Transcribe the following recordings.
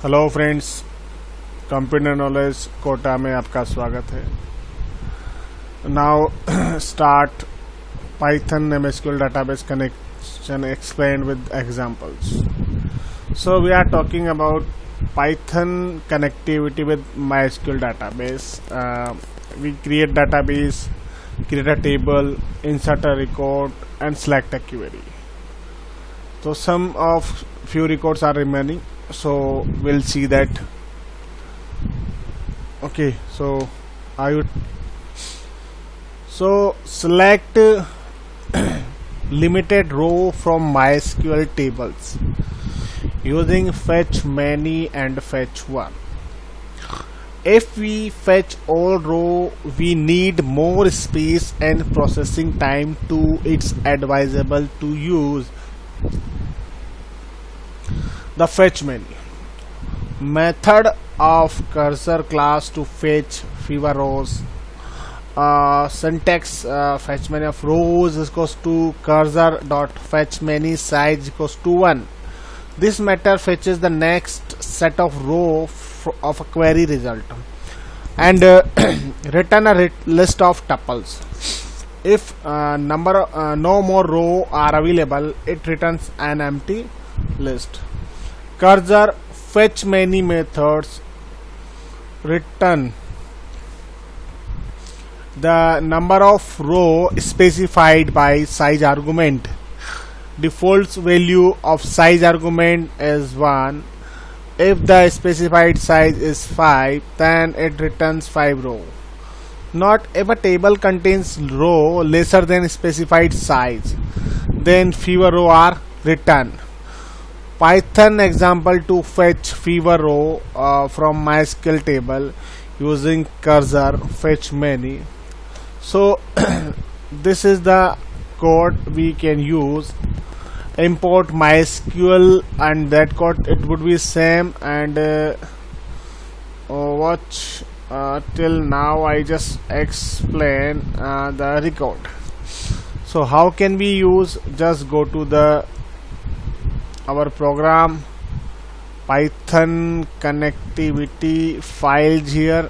Hello friends, computer knowledge Kota में आपका स्वागत है। Now start Python MySQL database connection explained with examples. So we are talking about Python connectivity with MySQL database. We create database, create a table, insert a record and select a query. So some of few records are remaining, so we'll see that. Okay, so I would select limited row from MySQL tables using fetch many and fetch one. If we fetch all row, we need more space and processing time, to it's advisable to use the fetch many method of cursor class to fetch fewer rows. Syntax fetch many of rows is equals to cursor dot fetch many size equals to 1. This method fetches the next set of row of a query result and return a list of tuples. If no more row are available, it returns an empty list. Cursor fetch many methods return the number of row specified by size argument. Default value of size argument is 1. If the specified size is 5, then it returns 5 row. Not if a table contains row lesser than specified size, then fewer row are returned. Python example to fetch fewer row from MySQL table using cursor fetch many. So this is the code we can use. Import MySQL and that code it would be same, and watch till now I just explain the record. So how can we use? Just go to our program, Python connectivity files here.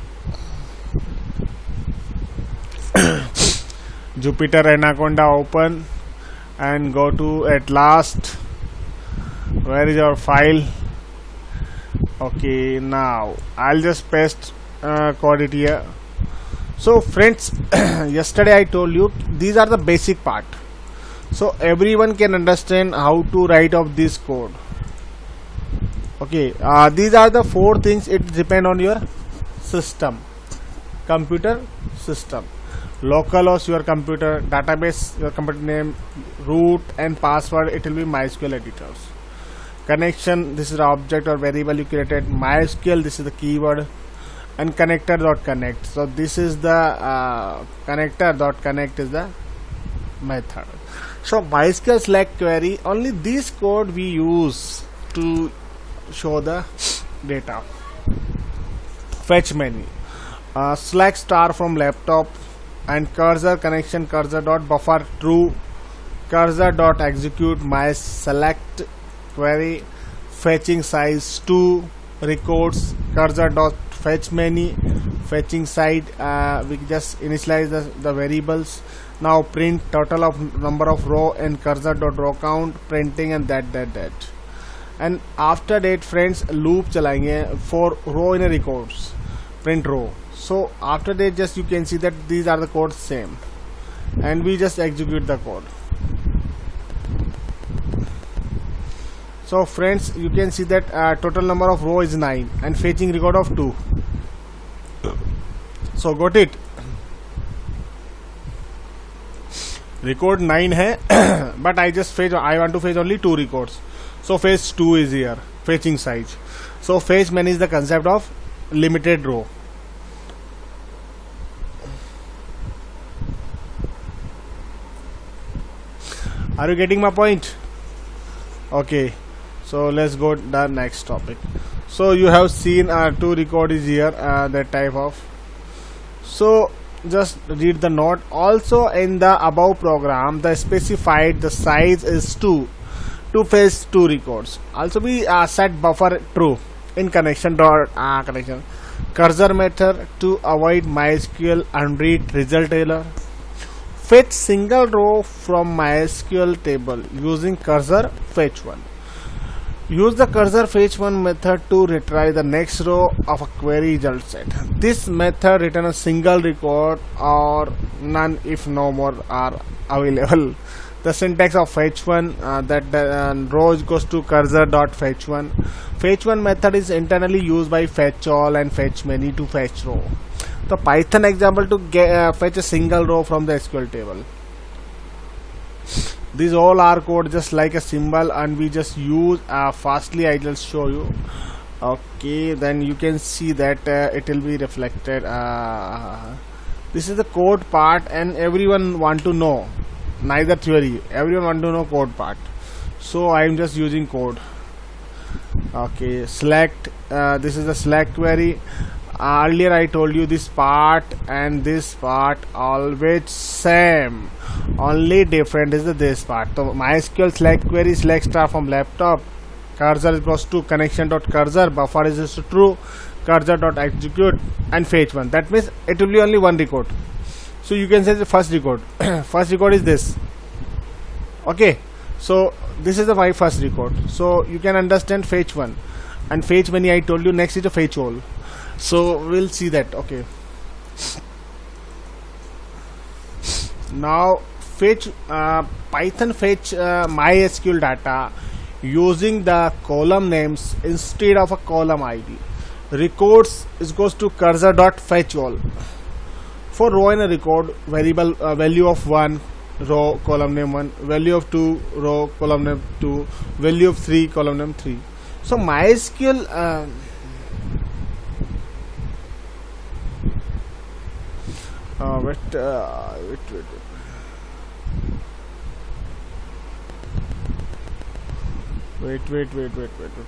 Jupyter Anaconda open and go to at last. Where is our file? Okay, now I'll just paste code it here. So friends, yesterday I told you these are the basic part, so everyone can understand how to write of this code. Okay, these are the 4 things. It depend on your system, computer system, localhost your computer, database your computer name, root and password it will be MySQL editors. Connection, this is the object or variable you created. MySQL, this is the keyword, and connector dot connect. So this is the connector dot connect is the method. So MySQL select query, only this code we use to show the data. Fetch menu, select star from laptop, and cursor connection cursor dot buffer true, cursor dot execute my select query, fetching size 2 records, cursor dot fetch many, fetching side we just initialize the variables. Now print total of number of row and cursor dot row count, printing and that. And after that friends loop चलाएंगे for row in a records, print row. So after that just you can see that these are the codes same, and we just execute the code. So friends, you can see that total number of row is 9 and fetching record of 2. So got it? Record 9 hai but I want to fetch only 2 records. So fetch 2 is here, fetching size. So fetch many is the concept of limited row. Are you getting my point? Okay, so let's go to the next topic. So you have seen 2 record is here, that type of. So just read the note. Also in the above program, the specified the size is 2 to fetch 2 records. Also we set buffer true. in connection cursor method to avoid MySQL unread result error. Fetch single row from MySQL table using cursor fetch one. Use the cursor fetch one method to retrieve the next row of a query result set. This method returns a single record or none if no more are available. The syntax of fetch one, row is goes to cursor dot fetch one. Fetch one method is internally used by fetch all and fetch many to fetch row. The Python example to fetch a single row from the SQL table. These all are code just like a symbol, and we just use fastly. I just show you. Okay, then you can see that it will be reflected. This is the code part, and everyone want to know, neither theory, everyone want to know code part. So I am just using code. Okay, select, this is the select query. Earlier I told you this part and this part always same, only different is this part. So MySQL select query select star from laptop, cursor goes to connection dot cursor, buffer is to true, cursor dot execute, and fetch one. That means it will be only one record. So you can say the first record. First record is this. Okay, so this is my first record. So you can understand fetch one and fetch many. I told you next is a fetch all. So we'll see that. Okay, now fetch Python fetch MySQL data using the column names instead of a column ID. Records is goes to cursor dot fetch all. For row in a record, variable value of 1 row column name 1, value of 2 row column name 2, value of 3 column name 3. So MySQL wait,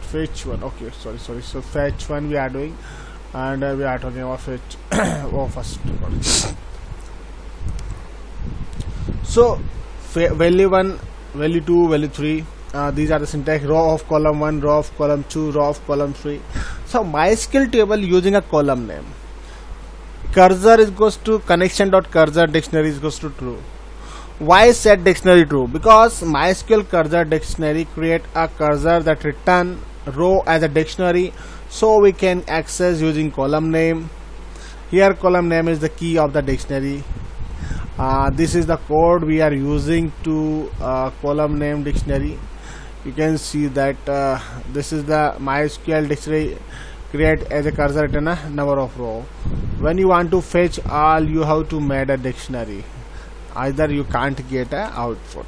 fetch one. Okay, sorry. So fetch one we are doing, and we are talking about fetch first record. So value 1, value 2, value 3, these are the syntax: row of column 1, row of column 2, row of column 3. So MySQL table using a column name. Cursor is goes to connection dot cursor, dictionary is goes to true. Why set dictionary true? Because MySQL cursor dictionary create a cursor that return row as a dictionary, so we can access using column name. Here column name is the key of the dictionary. This is the code we are using to column name dictionary. You can see that this is the MySQL dictionary create as a cursor return a number of row. When you want to fetch all, you have to make a dictionary, either you can't get a output.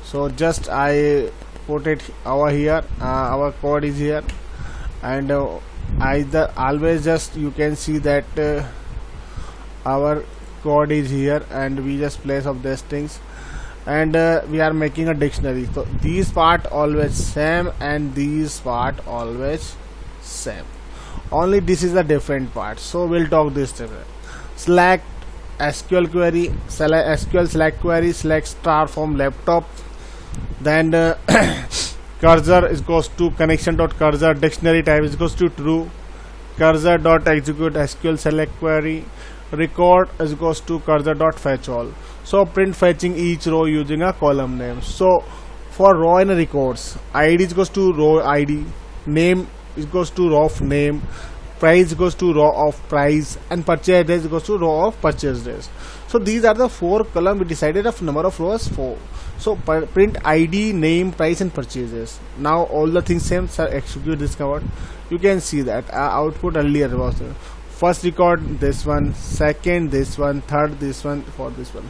So just I put it over here, our code is here, and either always just you can see that our code is here, and we just place of these things, and we are making a dictionary. So these part always same and these part always same, only this is the different part. So we'll talk this different. Select SQL query, select SQL select query select star from laptop, then cursor is goes to connection dot cursor, dictionary type is goes to true, cursor dot execute SQL select query, record is goes to cursor dot fetch all. So print fetching each row using a column name. So for row and records, ID is goes to row ID, name is goes to row of name, price goes to row of price, and purchase days goes to row of purchase days. So these are the 4 column. We decided of number of rows 4. So print ID, name, price, and purchases. Now all the things same. Sir, execute this command. You can see that output earlier was first record this one, second this one, third this one, fourth this one.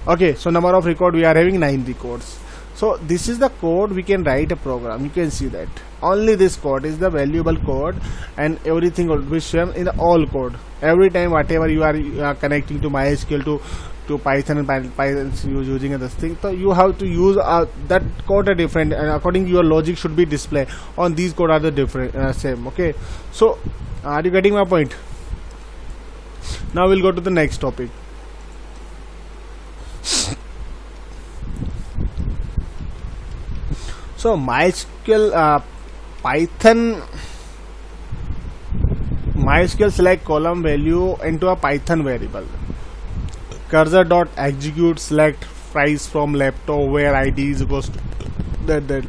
Okay, so number of record we are having 9 records. So this is the code we can write a program. You can see that only this code is the valuable code, and everything will be shown in the all code. Every time whatever you are connecting to MySQL to Python and Python using this thing, so you have to use that code a different, and according to your logic should be displayed on these code are the different same. Okay, so are you getting my point? Now we'll go to the next topic. So MySQL Python MySQL select column value into a Python variable. Cursor dot execute select price from laptop where ID is equals to that.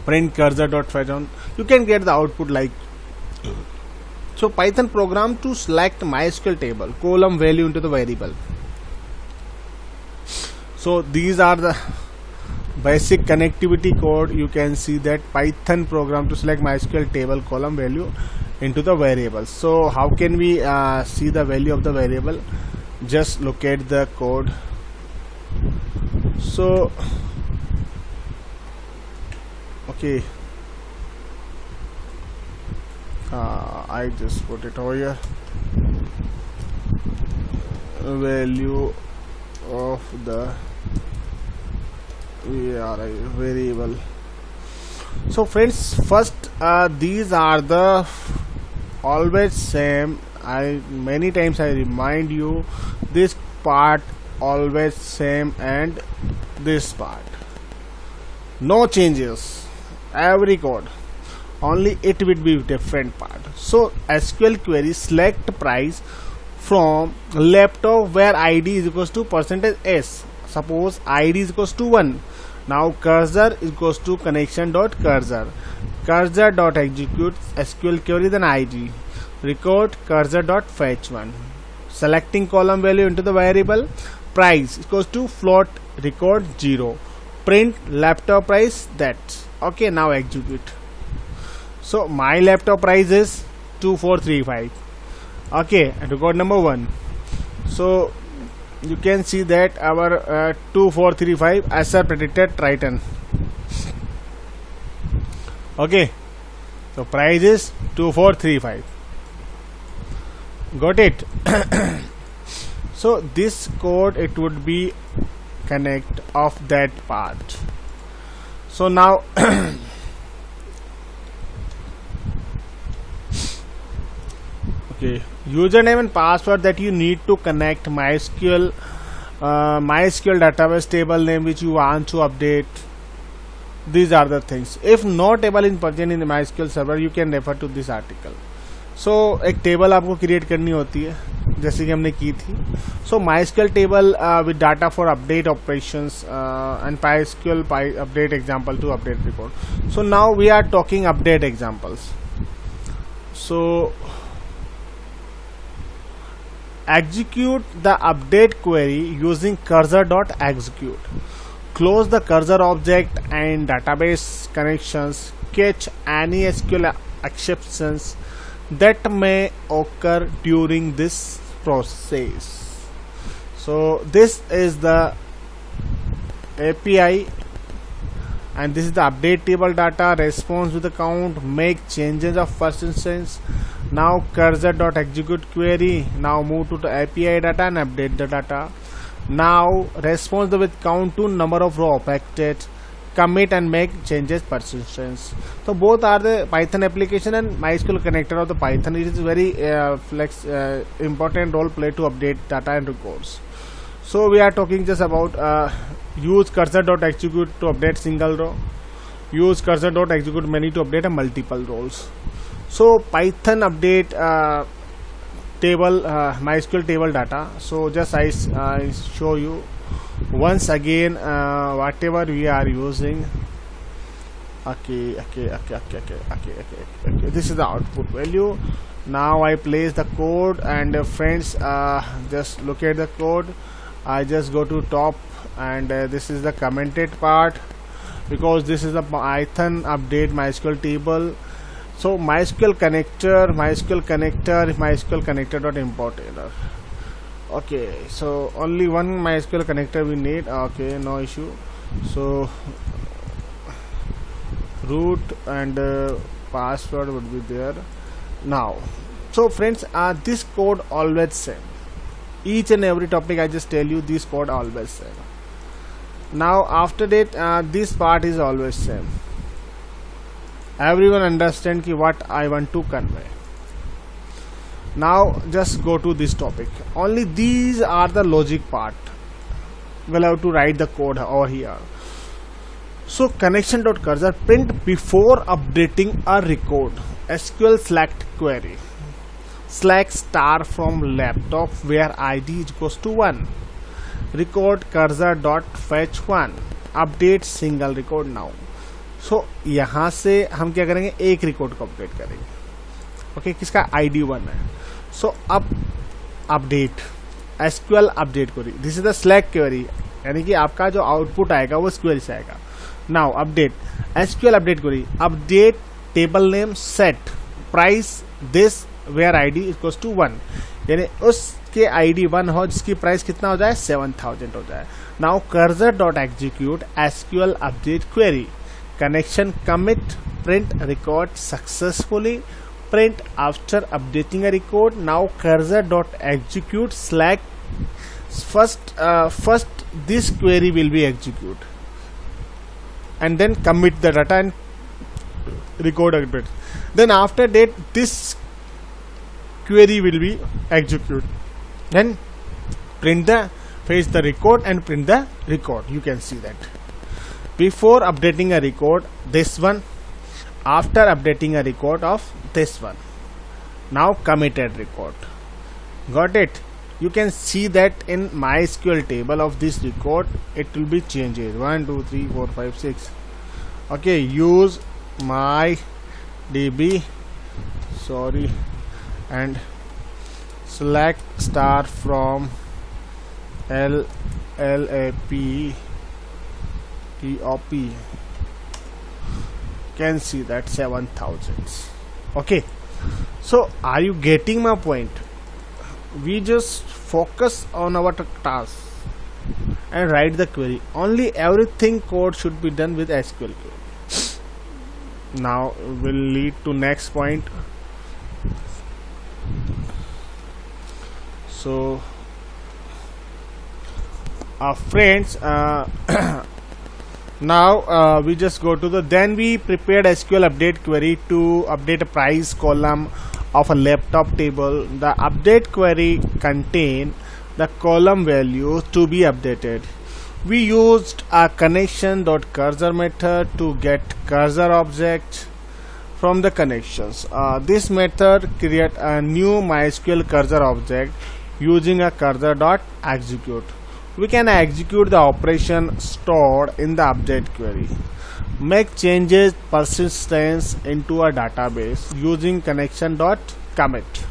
Print cursor dot fetch on. You can get the output like so. Python program to select MySQL table column value into the variable. So these are the basic connectivity code. You can see that Python program to select MySQL table column value into the variable. So how can we see the value of the variable? Just look at the code. So okay, I just put it over here. Value of the variable. So friends, first these are the always same. Many times I remind you, this part always same and this part no changes. Every code only it will be different part. So SQL query select price from laptop where ID is equals to %s. Suppose ID is equals to 1. Now cursor is equals to connection dot cursor. Cursor dot execute SQL query then ID. Record cursor dot fetch 1. Selecting column value into the variable. Price equals to float. Record 0. Print laptop price. That's okay. Now execute. So my laptop price is 2435. Okay, and record number 1. So you can see that our 2435 as a predicted Triton. Okay, so price is 2435. Got it? So this code it would be connect of that part. So now okay, username and password that you need to connect MySQL database table name which you want to update. These are the things. If no table is present in the MySQL server, you can refer to this article. So एक table आपको create करनी होती है जैसे कि हमने की थी. So MySQL table with data for update operations and PySQL update example to update report. So now we are talking update examples. So execute the update query using cursor.execute. Close the cursor object and database connections. Catch any SQL exceptions that may occur during this process. So this is the API and this is the update table data, response to the count, make changes of first instance. Now cursor.execute query. Now move to the API data and update the data. Now response with count to number of row affected. Commit and make changes per instance. So both are the Python application and MySQL connector of the Python. It is very important role play to update data and records. So we are talking just about use cursor.execute to update single row. Use cursor.execute many to update a multiple rows. So Python update table MySQL table data. So just I show you once again whatever we are using. Okay. This is the output value. Now I place the code and friends just look at the code. I just go to top and this is the commented part because this is the Python update MySQL table. So MySQL connector dot import error. Okay, so only one MySQL connector we need. Okay, no issue. So root and password would be there. Now so friends, this code always same. Each and every topic I just tell you, this code always same. Now after that this part is always same. Everyone understand ki what I want to convey. Now just go to this topic. Only these are the logic part. We'll have to write the code over here. So connection.cursor print before updating a record. SQL select query, select star from laptop where ID is equals to 1, record cursor dot fetch 1, update single record now. So यहाँ से हम क्या करेंगे, एक record को update करेंगे. Okay, किसका ID 1 है. सो अब update SQL update query, this is the select query, यानी कि आपका जो आउटपुट आएगा वो SQL से आएगा. Now update SQL update query, update table name set price this where ID equals to 1, यानी उसके ID 1 हो जिसकी प्राइस कितना हो जाए, 7000 हो जाए. Now cursor dot execute SQL update query, connection commit, print record successfully, print after updating a record. Now cursor dot execute select first this query will be execute and then commit the data and record update. Then after that this query will be execute. Then print the fetch the record and print the record. You can see that before updating a record, this one. After updating a record of this one. Now committed record. Got it? You can see that in MySQL table of this record it will be changes 1 2 3 4 5 6. Okay, use MyDB, sorry, and select star from LAPTOP. Can see that 7000. Okay, so are you getting my point? We just focus on our task and write the query. Only everything code should be done with SQL query. Now we'll lead to next point. So friends, now we just go to the, then we prepared SQL update query to update a price column of a laptop table. The update query contain the column value to be updated. We used a connection.cursor method to get cursor object from the connections. This method create a new MySQL cursor object using a cursor.execute. We can execute the operation stored in the update query. Make changes persistence into a database using connection.commit.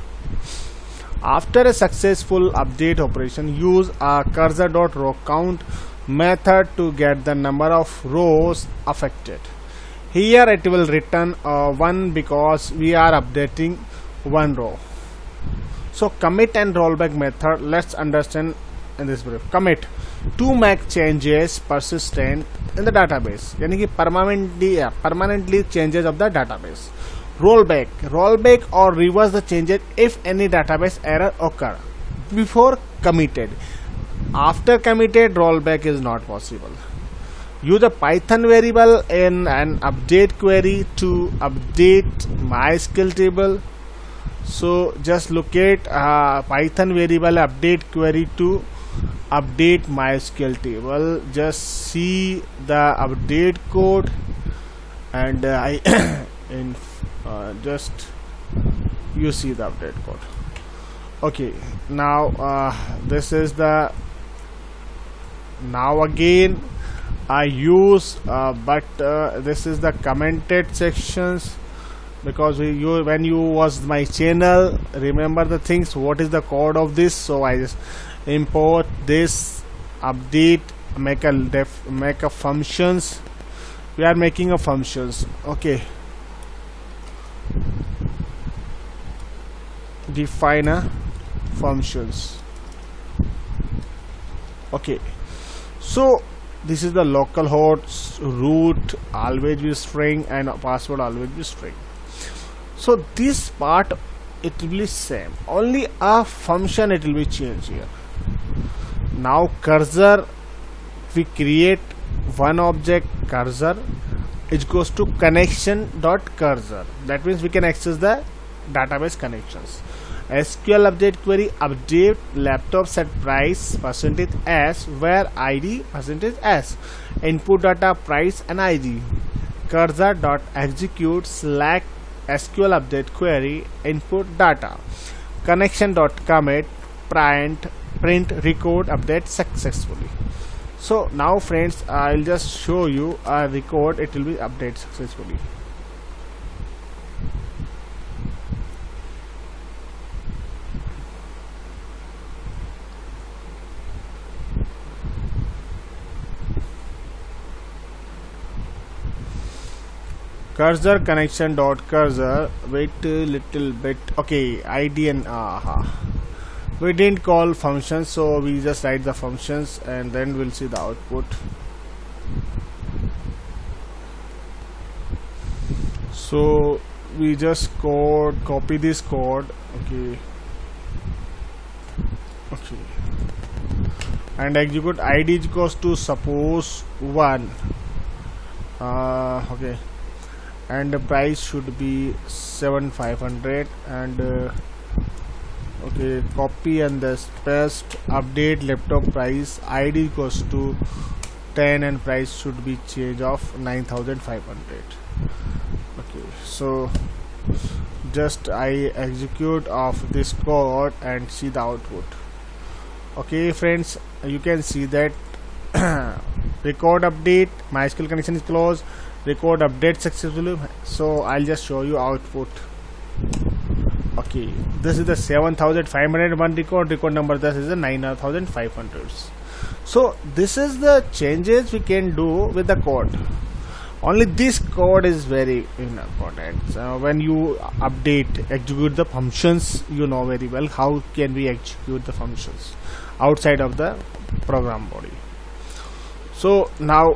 After a successful update operation, use a cursor.rowCount method to get the number of rows affected. Here it will return 1 because we are updating 1 row. So commit and rollback method, let's understand in this brief. Commit to make changes persistent in the database, यानी कि permanently changes of the database. Rollback or reverse the changes if any database error occur before committed. After committed, rollback is not possible. Use a Python variable in an update query to update MySQL table. So just locate Python variable update query to update MySQL table. Just see the update code and just you see the update code. Okay, now this is the, now again I use this is the commented sections, because when you watch my channel, remember the things, what is the code of this. So I just import this, update, make a functions. We are making a functions. Okay, define a functions. Okay, so this is the localhost, root always be string and password always be string. So this part it will be same, only a function it will be changed here. Now cursor, we create one object cursor, it goes to connection.cursor. That means we can access the database connections. SQL update query, update laptop set price %s where ID %s, input data price and ID. Cursor dot execute select SQL update query input data connection.commit print record update successfully. So now friends, I'll just show you a record, it will be updated successfully. Cursor connection dot cursor, wait a little bit. Okay, ID and we didn't call functions, so we just write the functions and then we'll see the output. So we just copy this code. Okay, and execute. ID equals to suppose 1. Okay, and the price should be 7,500 and okay, copy and this paste, update laptop price, ID equals to 10 and price should be change of 9,500. Okay, so just I execute of this code and see the output. Okay friends, you can see that record update, MySQL connection is closed, record update successfully. So I'll just show you output. Okay, this is the 7,501 record number, this is the 9,500. so this is the changes we can do with the code. Only this code is very important. When you execute the functions, you know very well how can we execute the functions outside of the program body. So now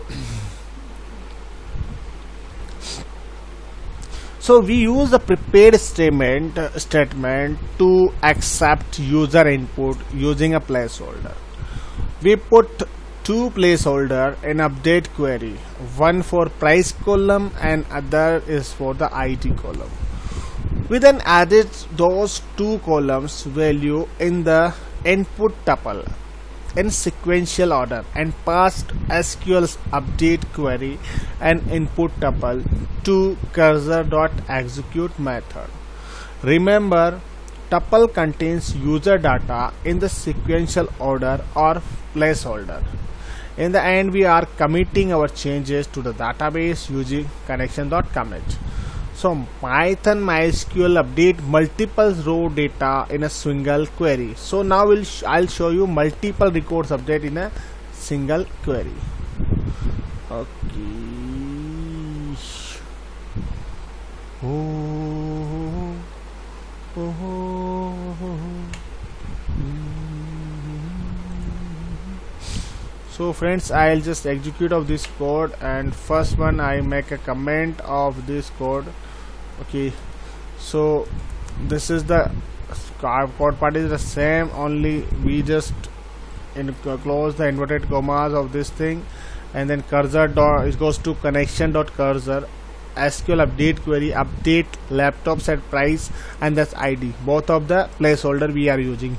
so we use the prepared statement to accept user input using a placeholder. We put two placeholder in update query, one for price column and other is for the ID column. We then added those two columns value in the input tuple in sequential order and passed SQL's update query and input tuple to cursor.execute method. Remember, tuple contains user data in the sequential order or placeholder. In the end, we are committing our changes to the database using connection.commit. So Python MySQL update multiple row data in a single query. So now I'll show you multiple records update in a single query. Okay. So friends, I'll just execute of this code, and first one I make a comment of this code. Okay, so this is the code part is the same, only we just close the inverted commas of this thing, and then cursor dot it goes to connection dot cursor SQL update query, update laptop set price, and that's ID, both of the placeholder we are using.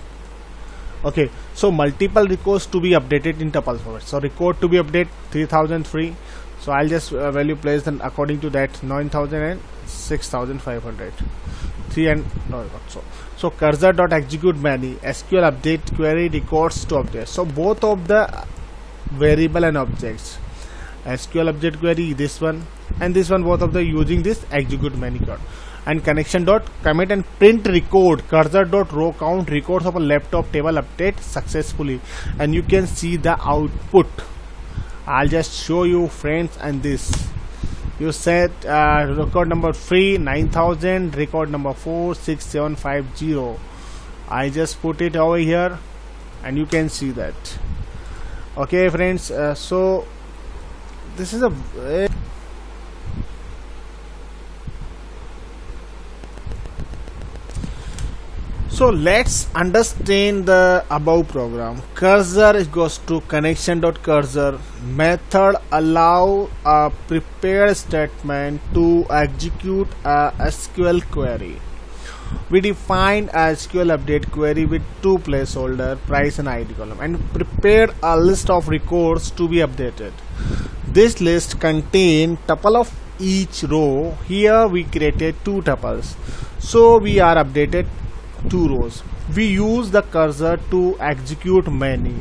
Okay, so multiple records to be updated in tuple format. So record to be update 3003. So I'll just value place them according to that 9,000 and 6,500. 3 and no, so cursor dot execute many SQL update query records to update. So both of the variable and objects, SQL update query, this one and this one, both of the using this execute many code. And connection dot commit and print record cursor dot row count records of a laptop table update successfully, and you can see the output. I'll just show you friends. And this you said record number 3 9,000, record number 4 6750. I just put it over here and you can see that. Okay friends, so this is a so let's understand the above program. Cursor goes to connection.cursor method allow a prepared statement to execute a SQL query. We defined a SQL update query with two placeholder price and ID column and prepared a list of records to be updated. This list contains tuple of each row. Here we created 2 tuples, so we are updated 2 rows. We use the cursor to execute many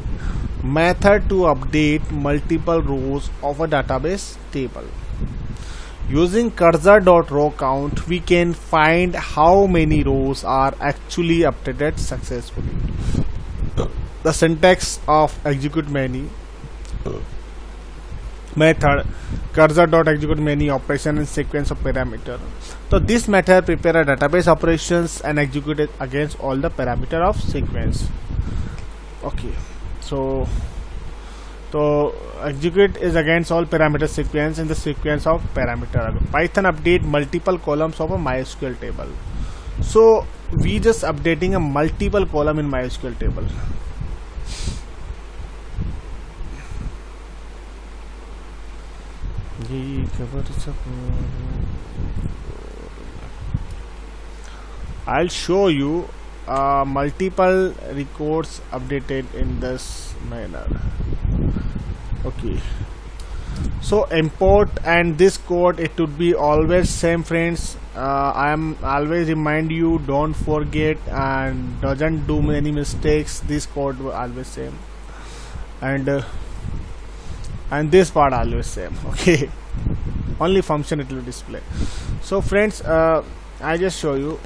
method to update multiple rows of a database table. Using cursor.row count, we can find how many rows are actually updated successfully. The syntax of execute many method, cursor.execute many operation and sequence of parameter. So this method prepare a database operations and execute it against all the parameter of sequence. Okay, so execute is against all parameter sequence in the sequence of parameter. Python update multiple columns of a MySQL table. So we just updating a multiple column in MySQL table. I'll show you multiple records updated in this manner. Okay, so import, and this code it would be always same, friends. I am always remind you, don't forget and doesn't do many mistakes. This code will always same, and this part always same. Okay, only function it will display. So friends, I just show you.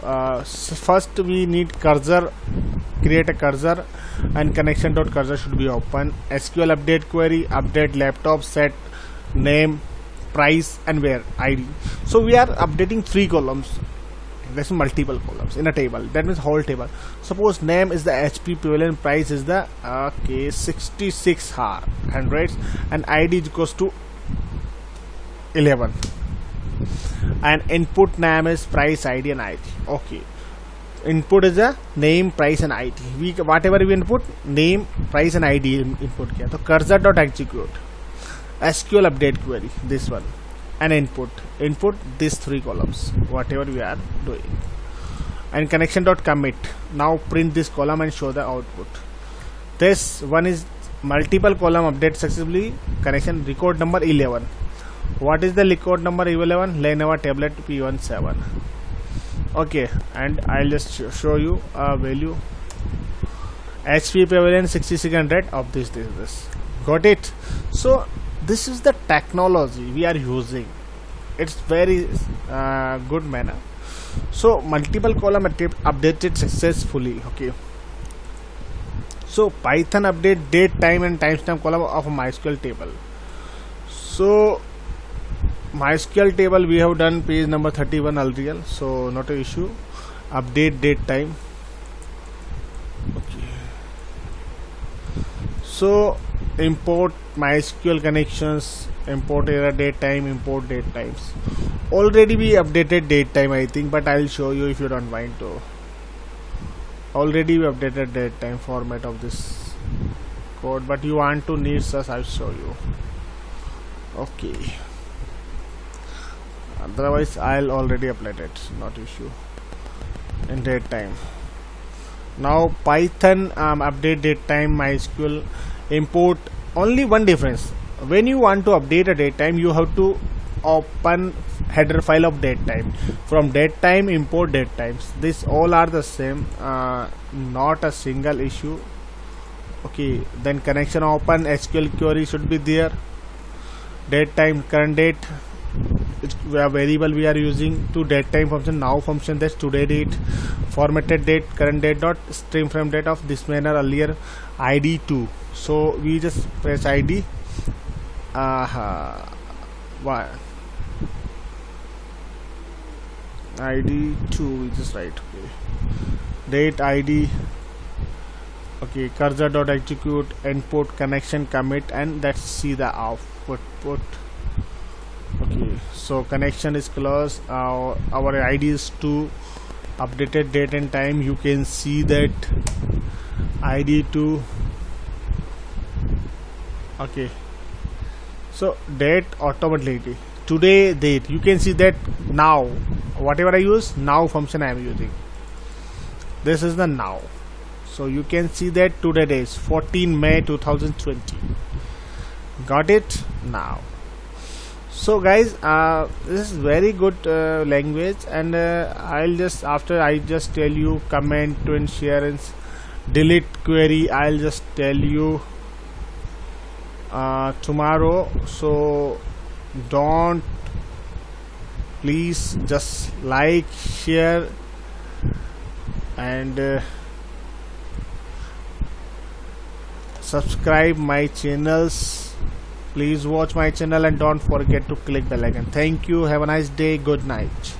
First we need cursor, create a cursor, and connection.cursor should be open. SQL update query, update laptop, set name, price and where ID. So we are updating 3 columns. There's multiple columns in a table, that means whole table. Suppose name is the HP prevalent, price is the 66 hundreds, and ID is equals to 11, and input name is price, ID and ID. Okay, input is a name, price and ID. We whatever we input, name, price and ID input किया, तो cursor dot execute SQL update query, this one, and input these 3 columns whatever we are doing, and connection dot commit. Now print this column and show the output. This one is multiple column update successfully. Connection record number 11. What is the record number 11? Lenovo tablet P17. Okay, and I'll just show you a value. HP prevalent 6600 of this. Got it? So this is the technology we are using. It's very good manner. So multiple column updated successfully. Okay, so Python update date, time and timestamp column of a MySQL table. So MySQL table we have done page number 31 earlier, so not an issue. Update date time. Okay, so import MySQL connections, import error date time, import date times. Already we updated date time, I think, but I'll show you if you don't mind to. Already we updated date time format of this code, but you want to need such, I'll show you. Okay, otherwise I'll already upload it, not issue. In date time. Now Python update date time MySQL import. Only one difference, when you want to update a date time, you have to open header file of date time. From date time import date times. This all are the same, not a single issue. Okay, then connection open SQL query should be there. Date time current date, it's a variable we are using to date time function. Now function, that's today date, formatted date, current date dot stream frame date of this manner earlier. ID 2, so we just press ID. Why ID 2 we just write. Okay, date ID. Okay, cursor dot execute input connection commit, and let's see the output. Okay, so connection is closed. Our ID is 2. Updated date and time, you can see that ID 2. Okay, so date automatically today date, you can see that now whatever I use, now function I am using, this is the now. So you can see that today is 14 May 2020. Got it? Now So guys, this is very good language, and I'll just, after I just tell you comment, twin share and delete query, I'll just tell you tomorrow. So don't, please just like, share, and subscribe my channels. Please watch my channel and don't forget to click bell icon. Thank you. Have a nice day. Good night.